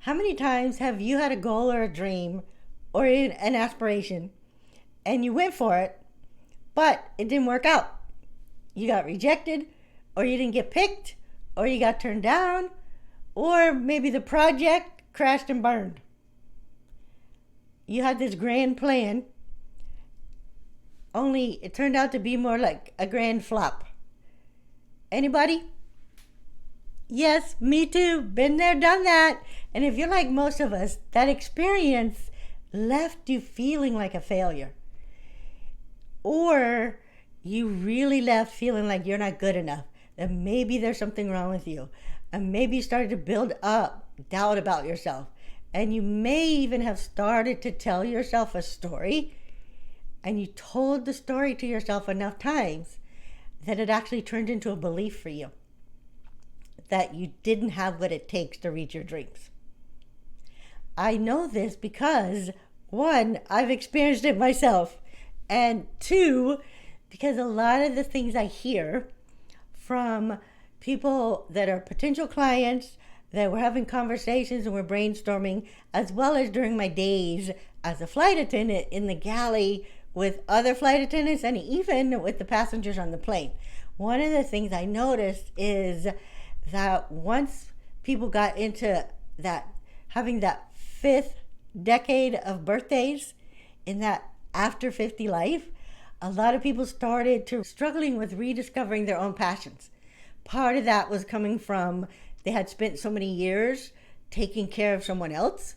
How many times have you had a goal or a dream or an aspiration and you went for it, but it didn't work out? You got rejected, or you didn't get picked, or you got turned down, or maybe the project crashed and burned. You had this grand plan, only it turned out to be more like a grand flop. Anybody? Yes, me too. Been there, done that. And if you're like most of us, that experience left you feeling like a failure. Or you really left feeling like you're not good enough, that maybe there's something wrong with you. And maybe you started to build up doubt about yourself. And you may even have started to tell yourself a story, and you told the story to yourself enough times that it actually turned into a belief for you that you didn't have what it takes to reach your dreams. I know this because, one, I've experienced it myself, and two, because a lot of the things I hear from people that are potential clients, that we're having conversations and we're brainstorming, as well as during my days as a flight attendant in the galley with other flight attendants and even with the passengers on the plane. One of the things I noticed is that once people got into that, having that fifth decade of birthdays in that after 50 life, a lot of people started to struggling with rediscovering their own passions. Part of that was coming from they had spent so many years taking care of someone else,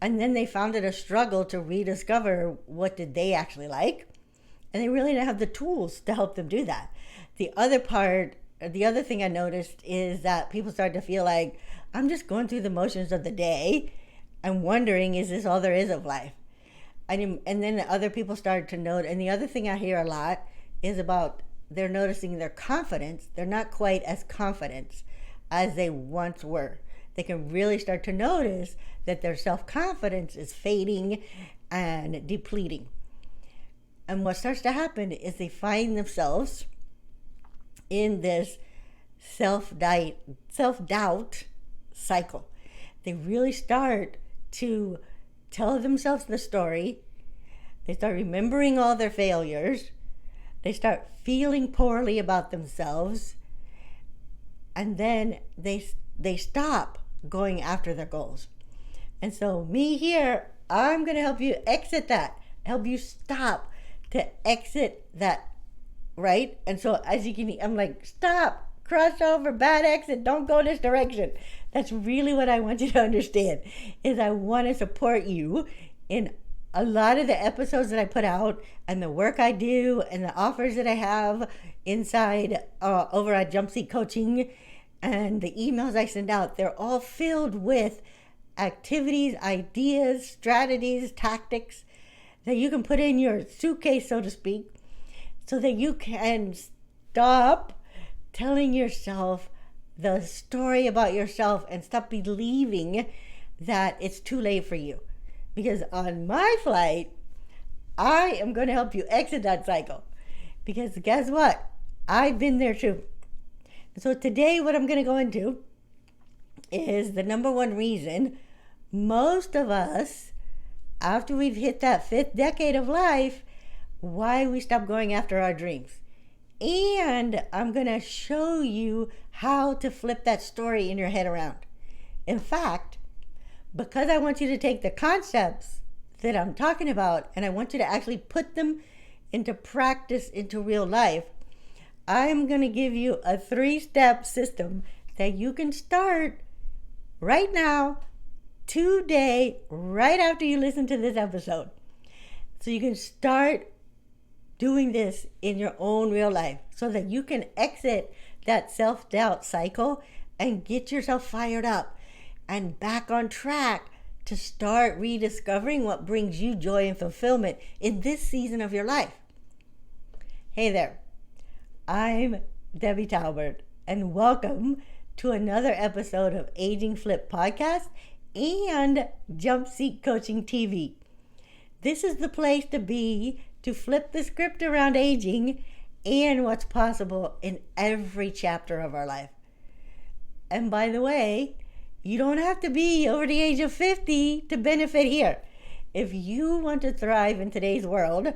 and then they found it a struggle to rediscover what did they actually like, and they really didn't have the tools to help them do that. The other thing I noticed is that people started to feel like, I'm just going through the motions of the day and wondering, is this all there is of life? And then other people started to note, and the other thing I hear a lot is about they're noticing their confidence. They're not quite as confident as they once were. They can really start to notice that their self-confidence is fading and depleting. And what starts to happen is they find themselves in this self-doubt cycle. They really start to tell themselves the story. They start remembering all their failures. They start feeling poorly about themselves. And then they stop going after their goals. And so me here, I'm going to help you exit that, help you stop to exit that, right? And so as you can, I'm like, stop, cross over, bad exit, don't go this direction. That's really what I want you to understand, is I want to support you in a lot of the episodes that I put out and the work I do and the offers that I have inside over at Jump Seat Coaching and the emails I send out. They're all filled with activities, ideas, strategies, tactics that you can put in your suitcase, so to speak, so that you can stop telling yourself the story about yourself and stop believing that it's too late for you. Because on my flight, I am going to help you exit that cycle. Because guess what? I've been there too. So today what I'm going to go into is the number one reason most of us, after we've hit that fifth decade of life, why we stop going after our dreams. And I'm going to show you how to flip that story in your head around. In fact, because I want you to take the concepts that I'm talking about and I want you to actually put them into practice, into real life, I'm going to give you a 3-step system that you can start right now, today, right after you listen to this episode. So you can start doing this in your own real life so that you can exit that self-doubt cycle and get yourself fired up and back on track to start rediscovering what brings you joy and fulfillment in this season of your life. Hey there, I'm Debbie Talbert, and welcome to another episode of Aging Flip Podcast and Jump Seat Coaching TV. This is the place to be to flip the script around aging and what's possible in every chapter of our life. And by the way, You don't have to be over the age of 50 to benefit here. If you want to thrive in today's world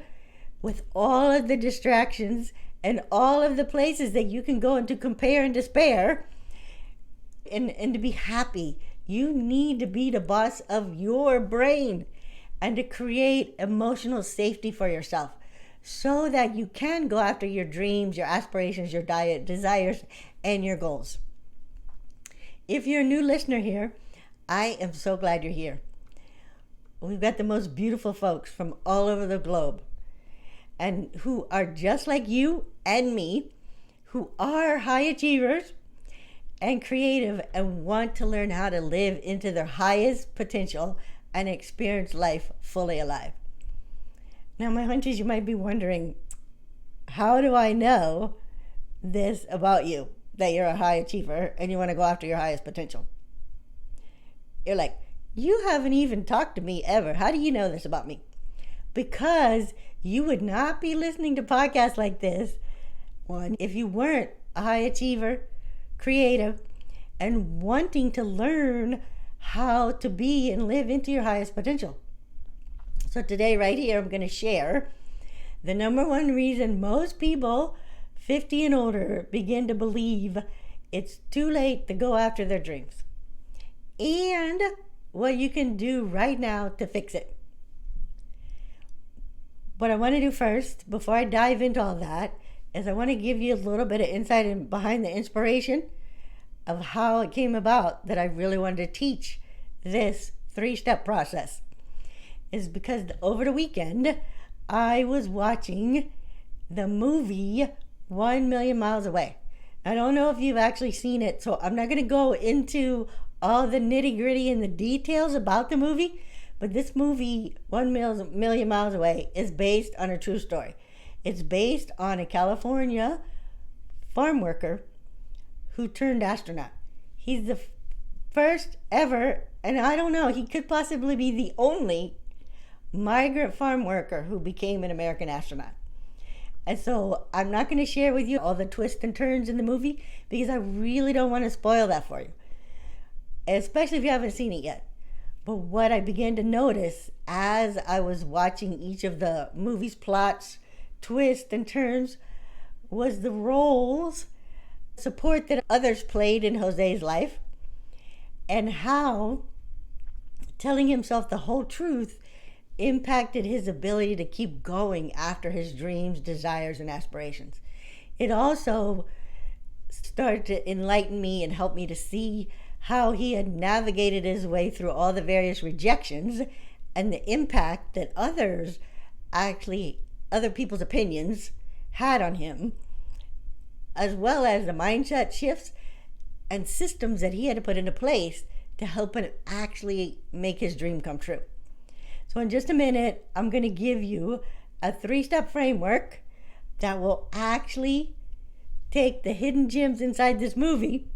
with all of the distractions and all of the places that you can go and to compare and despair and to be happy, you need to be the boss of your brain and to create emotional safety for yourself so that you can go after your dreams, your aspirations, your desires, and your goals. If you're a new listener here, I am so glad you're here. We've got the most beautiful folks from all over the globe and who are just like you and me, who are high achievers and creative and want to learn how to live into their highest potential and experience life fully alive. Now, my hunch is you might be wondering, how do I know this about you, that you're a high achiever and you want to go after your highest potential? You're like, you haven't even talked to me ever. How do you know this about me? Because you would not be listening to podcasts like this, one, if you weren't a high achiever, creative, and wanting to learn how to be and live into your highest potential. So today, right here, I'm going to share the number one reason most people 50 and older begin to believe it's too late to go after their dreams, and what you can do right now to fix it. What I want to do first, before I dive into all that, is I want to give you a little bit of insight behind the inspiration of how it came about that I really wanted to teach this 3-step process. Is because over the weekend, I was watching the movie 1 Million Miles Away. I don't know if you've actually seen it, so I'm not going to go into all the nitty gritty and the details about the movie, but this movie, 1 Million Miles Away, is based on a true story. It's based on a California farm worker who turned astronaut. He's the first ever, and I don't know, he could possibly be the only migrant farm worker who became an American astronaut. And so I'm not going to share with you all the twists and turns in the movie because I really don't want to spoil that for you, especially if you haven't seen it yet. But what I began to notice as I was watching each of the movie's plots, twists, and turns was the roles, support that others played in Jose's life, and how telling himself the whole truth impacted his ability to keep going after his dreams, desires, and aspirations. It also started to enlighten me and help me to see how he had navigated his way through all the various rejections and the impact that other people's opinions had on him, as well as the mindset shifts and systems that he had to put into place to help him actually make his dream come true. So in just a minute, I'm going to give you a 3-step framework that will actually take the hidden gems inside this movie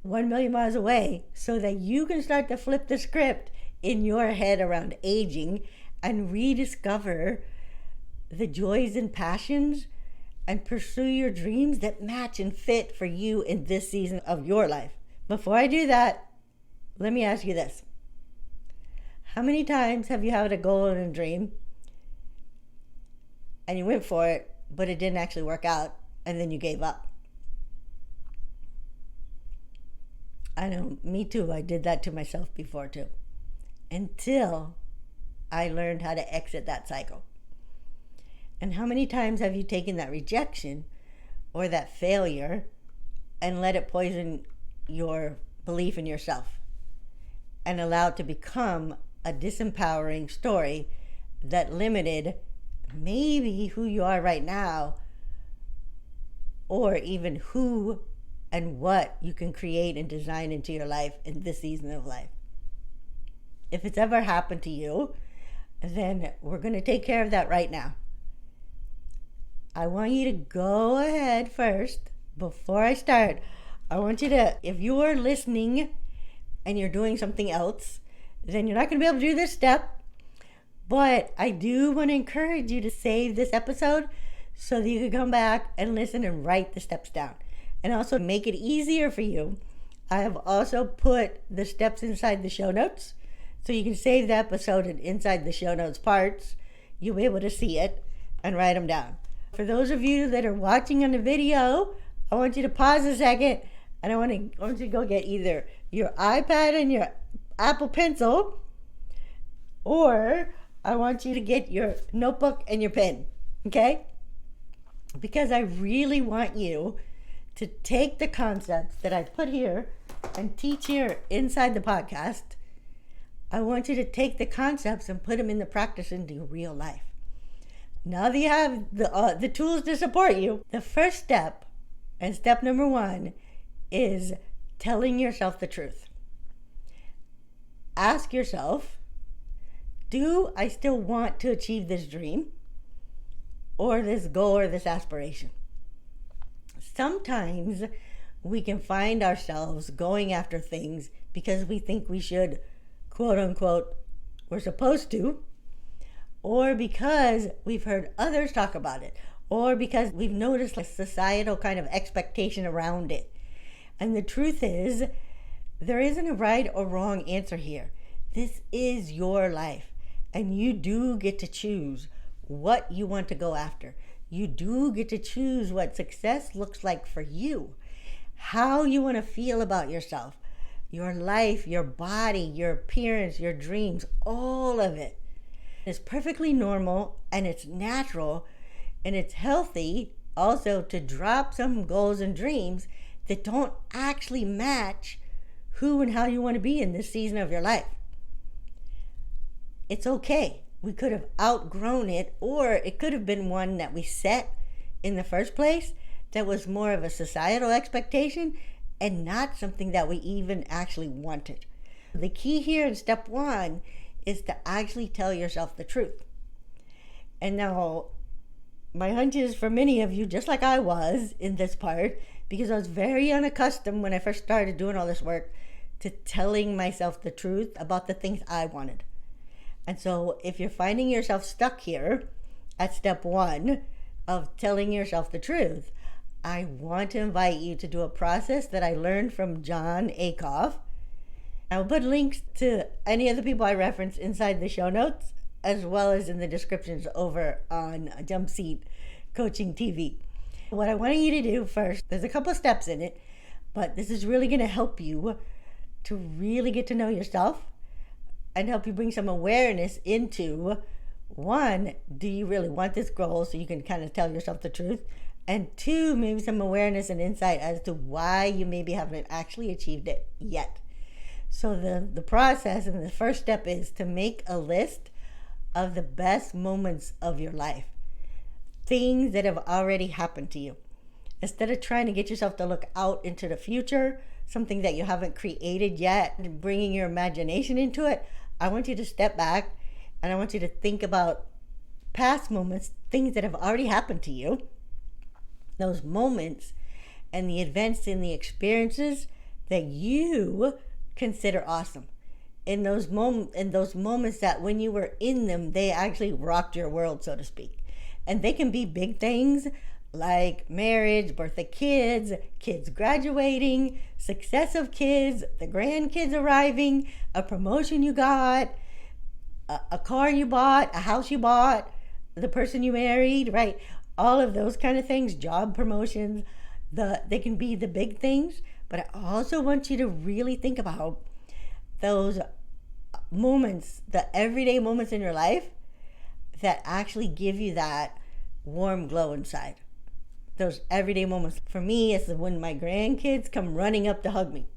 1 Million Miles Away so that you can start to flip the script in your head around aging and rediscover the joys and passions and pursue your dreams that match and fit for you in this season of your life. Before I do that, let me ask you this. How many times have you had a goal and a dream and you went for it, but it didn't actually work out, and then you gave up? I know, me too. I did that to myself before too, until I learned how to exit that cycle. And how many times have you taken that rejection or that failure and let it poison your belief in yourself and allow it to become a disempowering story that limited maybe who you are right now, or even who and what you can create and design into your life in this season of life? If it's ever happened to you, then we're going to take care of that right now. I want you to go ahead first, before I start. I want you to, if you are listening and you're doing something else, then you're not going to be able to do this step. But I do want to encourage you to save this episode so that you can come back and listen and write the steps down. And also make it easier for you. I have also put the steps inside the show notes, so you can save the episode and inside the show notes parts, you'll be able to see it and write them down. For those of you that are watching on the video, I want you to pause a second, and I want you to go get either your iPad and your Apple Pencil, or I want you to get your notebook and your pen, okay? Because I really want you to take the concepts that I put here and teach here inside the podcast. I want you to take the concepts and put them into practice into your real life. Now that you have the tools to support you, the first step, and step number one, is telling yourself the truth. Ask yourself, do I still want to achieve this dream or this goal or this aspiration? Sometimes we can find ourselves going after things because we think we should, quote unquote, we're supposed to, or because we've heard others talk about it, or because we've noticed a societal kind of expectation around it. And the truth is, there isn't a right or wrong answer here. This is your life, and you do get to choose what you want to go after. You do get to choose what success looks like for you, how you want to feel about yourself, your life, your body, your appearance, your dreams, all of it. It's perfectly normal, and it's natural, and it's healthy also to drop some goals and dreams that don't actually match who and how you want to be in this season of your life. It's okay. We could have outgrown it, or it could have been one that we set in the first place that was more of a societal expectation and not something that we even actually wanted. The key here in step one is to actually tell yourself the truth. And now, my hunch is for many of you, just like I was in this part, because I was very unaccustomed when I first started doing all this work to telling myself the truth about the things I wanted. And so if you're finding yourself stuck here at step one of telling yourself the truth, I want to invite you to do a process that I learned from John Acuff. I'll put links to any of the people I reference inside the show notes, as well as in the descriptions over on Jump Seat Coaching TV. What I want you to do first, there's a couple of steps in it, but this is really going to help you to really get to know yourself and help you bring some awareness into, one, do you really want this goal, so you can kind of tell yourself the truth, and two, maybe some awareness and insight as to why you maybe haven't actually achieved it yet. So the process and the first step is to make a list of the best moments of your life, things that have already happened to you. Instead of trying to get yourself to look out into the future, something that you haven't created yet, and bringing your imagination into it, I want you to step back and I want you to think about past moments, things that have already happened to you, those moments and the events and the experiences that you consider awesome. In those moments that when you were in them, they actually rocked your world, so to speak. And they can be big things like marriage, birth of kids, kids graduating, success of kids, the grandkids arriving, a promotion you got, a car you bought, a house you bought, the person you married, right? All of those kind of things, job promotions, they can be the big things, but I also want you to really think about those moments, the everyday moments in your life that actually give you that warm glow inside. Those everyday moments. For me, it's when my grandkids come running up to hug me.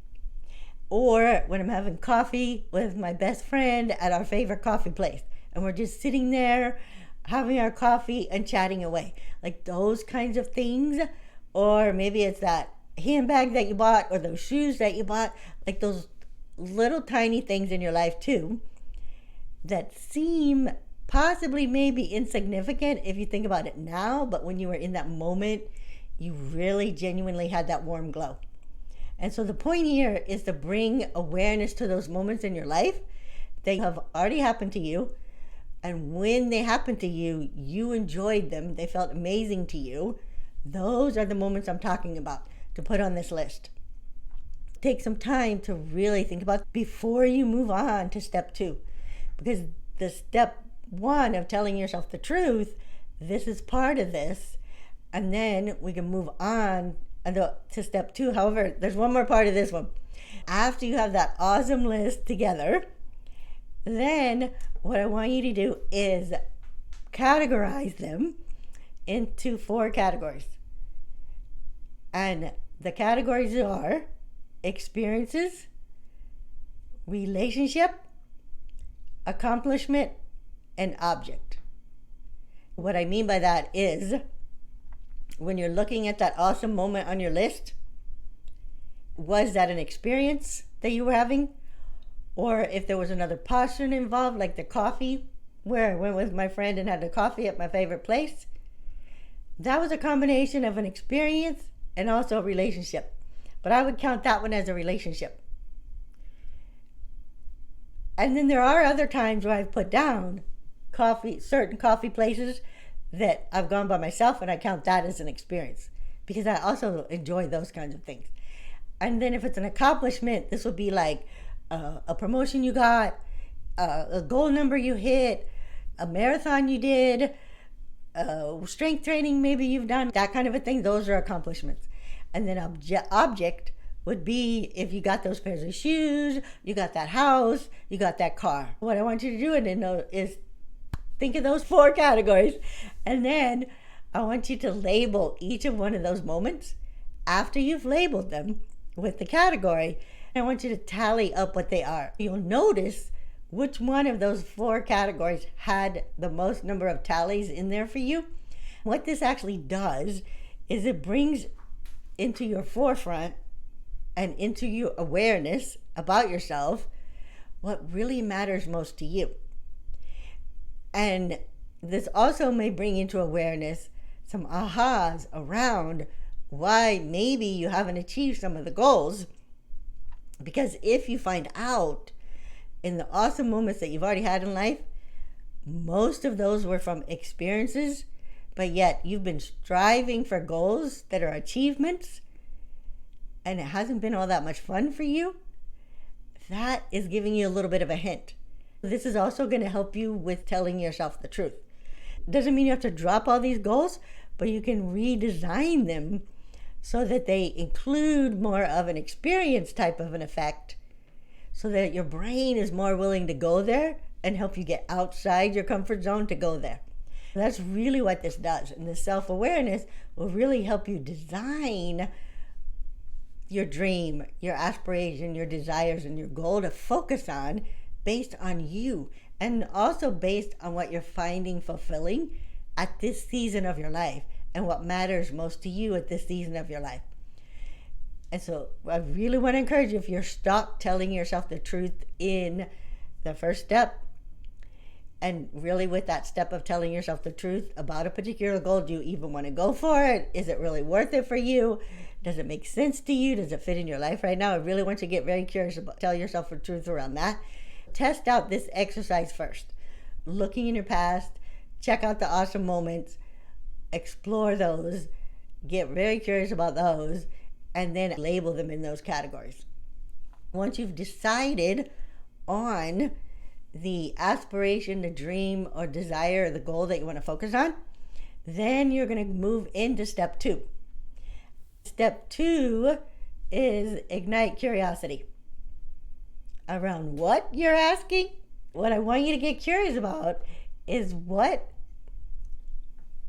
Or when I'm having coffee with my best friend at our favorite coffee place. And we're just sitting there having our coffee and chatting away. Like those kinds of things. Or maybe it's that handbag that you bought or those shoes that you bought. Like those little tiny things in your life too that seem possibly maybe insignificant if you think about it now, but when you were in that moment, you really genuinely had that warm glow. And so the point here is to bring awareness to those moments in your life that have already happened to you. And when they happened to you, you enjoyed them. They felt amazing to you. Those are the moments I'm talking about to put on this list. Take some time to really think about before you move on to step 2. Because the step 1 of telling yourself the truth, this is part of this. And then we can move on to step 2. However, there's one more part of this one. After you have that awesome list together, then what I want you to do is categorize them into 4 categories. And the categories are experiences, relationship, accomplishment, and object. What I mean by that is, when you're looking at that awesome moment on your list, was that an experience that you were having? Or if there was another person involved, like the coffee, where I went with my friend and had the coffee at my favorite place, that was a combination of an experience and also a relationship. But I would count that one as a relationship. And then there are other times where I've put down certain coffee places that I've gone by myself, and I count that as an experience because I also enjoy those kinds of things. And then if it's an accomplishment, this would be like a promotion you got, a goal number you hit, a marathon you did, strength training maybe you've done, that kind of a thing. Those are accomplishments. And then object would be if you got those pairs of shoes, you got that house, you got that car. What I want you to do is think of those 4 categories, and then I want you to label each of one of those moments. After you've labeled them with the category, I want you to tally up what they are. You'll notice which one of those 4 categories had the most number of tallies in there for you. What this actually does is it brings into your forefront and into your awareness about yourself what really matters most to you. And this also may bring into awareness some ahas around why maybe you haven't achieved some of the goals. Because if you find out in the awesome moments that you've already had in life, most of those were from experiences, but yet you've been striving for goals that are achievements, and it hasn't been all that much fun for you, that is giving you a little bit of a hint. This is also going to help you with telling yourself the truth. Doesn't mean you have to drop all these goals, but you can redesign them so that they include more of an experience type of an effect, so that your brain is more willing to go there and help you get outside your comfort zone to go there. That's really what this does. And the self-awareness will really help you design your dream, your aspiration, your desires, and your goal to focus on based on you, and also based on what you're finding fulfilling at this season of your life and what matters most to you at this season of your life. And so I really want to encourage you, if you're stuck telling yourself the truth in the first step, and really with that step of telling yourself the truth about a particular goal, do you even want to go for it? Is it really worth it for you? Does it make sense to you? Does it fit in your life right now? I really want you to get very curious about tell yourself the truth around that. Test out this exercise first. Looking in your past, check out the awesome moments, explore those, get very curious about those, and then label them in those categories. Once you've decided on the aspiration, the dream or desire or the goal that you want to focus on, then you're going to move into step 2. Step 2 is ignite curiosity. Around what you're asking, what I want you to get curious about is what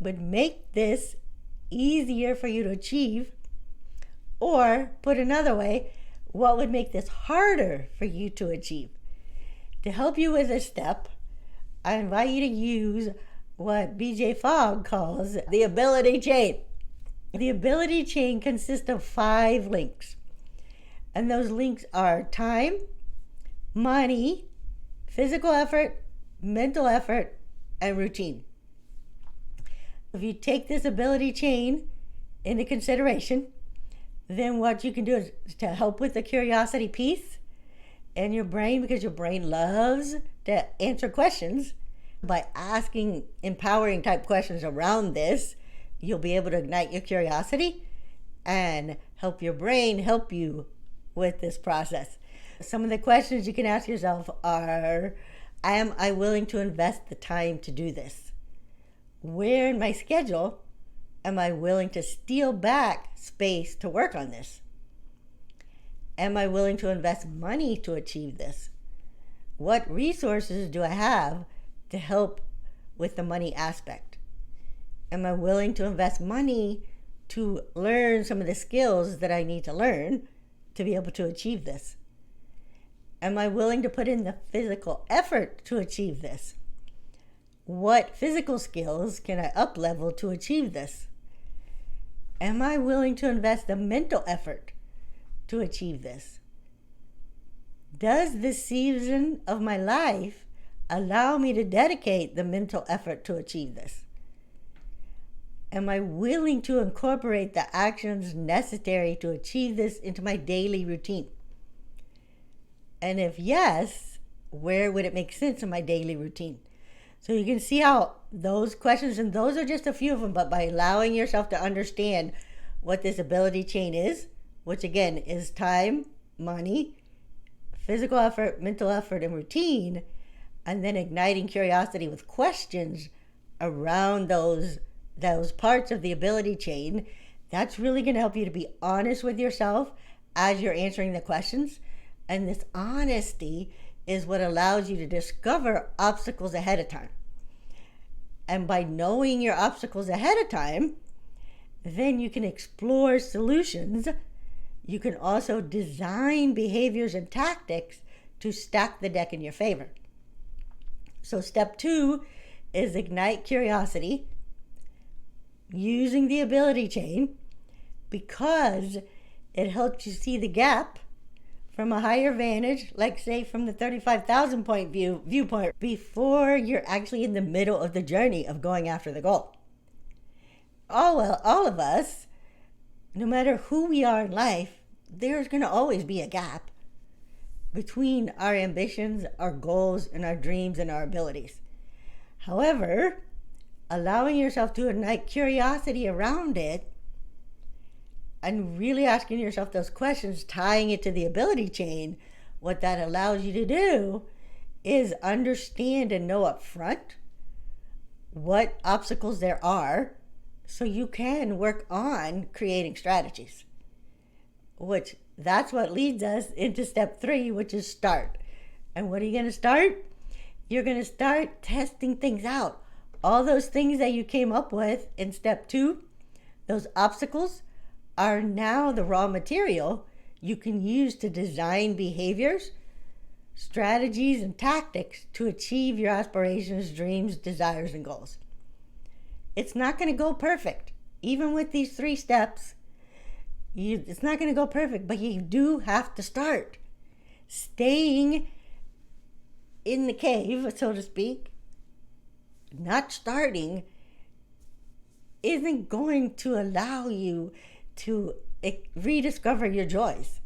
would make this easier for you to achieve, or put another way, what would make this harder for you to achieve. To help you with this step, I invite you to use what BJ Fogg calls the ability chain. The ability chain consists of 5 links, and those links are time, money, physical effort, mental effort, and routine. If you take this ability chain into consideration, then what you can do is to help with the curiosity piece in your brain, because your brain loves to answer questions. By asking empowering type questions around this, you'll be able to ignite your curiosity and help your brain help you with this process. Some of the questions you can ask yourself are, am I willing to invest the time to do this? Where in my schedule am I willing to steal back space to work on this? Am I willing to invest money to achieve this? What resources do I have to help with the money aspect? Am I willing to invest money to learn some of the skills that I need to learn to be able to achieve this? Am I willing to put in the physical effort to achieve this? What physical skills can I up-level to achieve this? Am I willing to invest the mental effort to achieve this? Does this season of my life allow me to dedicate the mental effort to achieve this? Am I willing to incorporate the actions necessary to achieve this into my daily routine? And if yes, where would it make sense in my daily routine? So you can see how those questions, and those are just a few of them, but by allowing yourself to understand what this ability chain is, which again is time, money, physical effort, mental effort, and routine, and then igniting curiosity with questions around those parts of the ability chain, that's really going to help you to be honest with yourself as you're answering the questions. And this honesty is what allows you to discover obstacles ahead of time. And by knowing your obstacles ahead of time, then you can explore solutions. You can also design behaviors and tactics to stack the deck in your favor. So step 2 is ignite curiosity using the ability chain, because it helps you see the gap from a higher vantage, like say from the 35,000 point viewpoint, before you're actually in the middle of the journey of going after the goal. All of us, no matter who we are in life, there's going to always be a gap between our ambitions, our goals, and our dreams and our abilities. However, allowing yourself to ignite curiosity around it and really asking yourself those questions, tying it to the ability chain, what that allows you to do is understand and know up front what obstacles there are so you can work on creating strategies. Which that's what leads us into step 3, which is start. And what are you going to start? You're going to start testing things out. All those things that you came up with in step 2, those obstacles, are now the raw material you can use to design behaviors, strategies, and tactics to achieve your aspirations, dreams, desires, and goals. It's not going to go perfect. Even with these 3 steps, it's not going to go perfect, but you do have to start. Staying in the cave, so to speak, not starting, isn't going to allow you to rediscover your joys.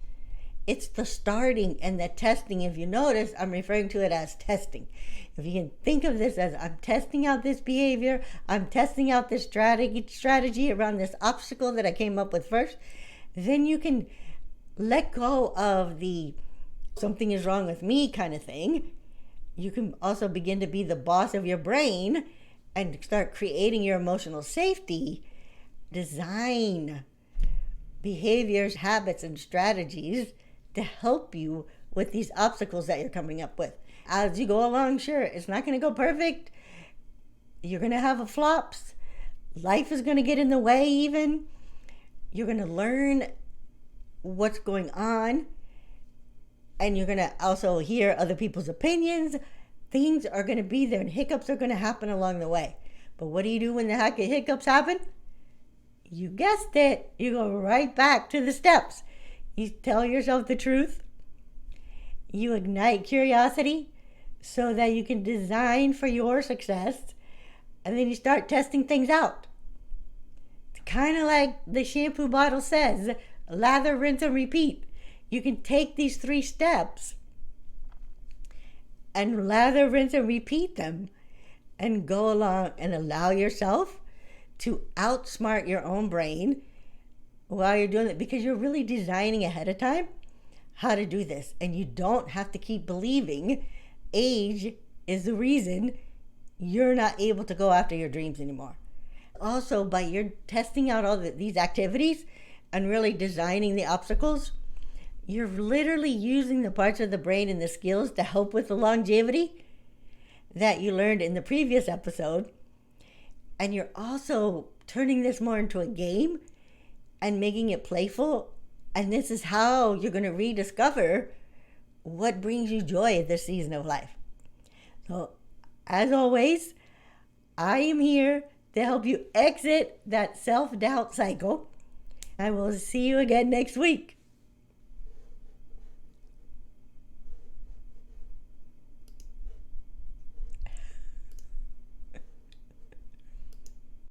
It's the starting and the testing. If you notice, I'm referring to it as testing. If you can think of this as, I'm testing out this behavior, I'm testing out this strategy around this obstacle that I came up with first, then you can let go of the something is wrong with me kind of thing. You can also begin to be the boss of your brain and start creating your emotional safety. Design behaviors, habits, and strategies to help you with these obstacles that you're coming up with. As you go along, sure, it's not going to go perfect. You're going to have flops. Life is going to get in the way even. You're going to learn what's going on. And you're going to also hear other people's opinions. Things are going to be there and hiccups are going to happen along the way. But what do you do when the hiccups happen? You guessed it. You go right back to the steps. You tell yourself the truth. You ignite curiosity so that you can design for your success. And then you start testing things out. It's kind of like the shampoo bottle says, lather, rinse, and repeat. You can take these 3 steps and lather, rinse, and repeat them and go along and allow yourself to outsmart your own brain while you're doing it, because you're really designing ahead of time how to do this. And you don't have to keep believing age is the reason you're not able to go after your dreams anymore. Also, by your testing out all these activities and really designing the obstacles, you're literally using the parts of the brain and the skills to help with the longevity that you learned in the previous episode. And you're also turning this more into a game and making it playful. And this is how you're going to rediscover what brings you joy at this season of life. So, as always, I am here to help you exit that self-doubt cycle. I will see you again next week.